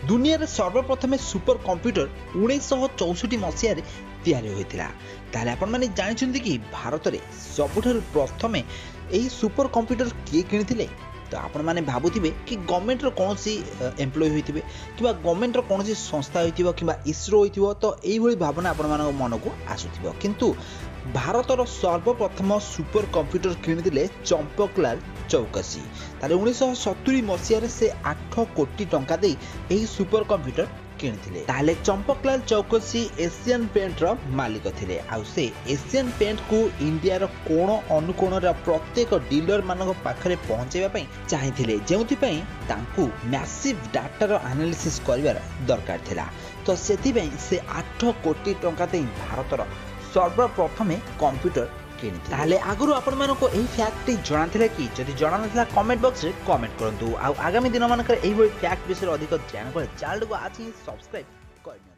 दुनिया रे सर्वप्रथम सुपर कंप्यूटर 1964 मसीह तैयारी होता। ताले आपण माने जानिछन्ती कि भारत में सबुठारु प्रथम यही सुपर कंप्यूटर किए किनिथिले? तो आपण माने भाबुथिबे कि गवर्नमेंट रो कोनोसी एम्प्लॉय होइथिबे किबा गवर्नमेंट रो कोनोसी संस्था होइथिबो किबा इसरो होइथिबो, तो एई भली भावना आपण मानक मन को आसुथिबो। किंतु भारतर सर्वप्रथम सुपर कंप्यूटर किनिथिले चंपकलाल चौकसी। ताले 1970 मसीह से 8 कोटी टंका दे एही सुपर कंप्यूटर किनिथिले। ताले चंपकलाल चौकसी एशियन पेंट रो मालिक थिले। आ से एशियन पेंट को इंडिया रो कोण अनुकोण रा प्रत्येक डीलर मानक पाखरे पहुंचेबा पई चाहिथिले, जेउथि पई तांकू मैसिव डाटा रो एनालिसिस करबार दरकार थिला। तो सेति पई से 8 कोटी टंका दे भारतर सर्वप्रथम कंप्यूटर किनिथिले। ताले आगुरु आपण मानको एही फैक्ट जणा थिला कि? जदि जणा नथिला कमेंट बॉक्स रे कमेंट करंतु। आ आगामी दिन मानकर एही भली फैक्ट विषय अधिक जान को चैनल को आज ही सब्सक्राइब करनियो।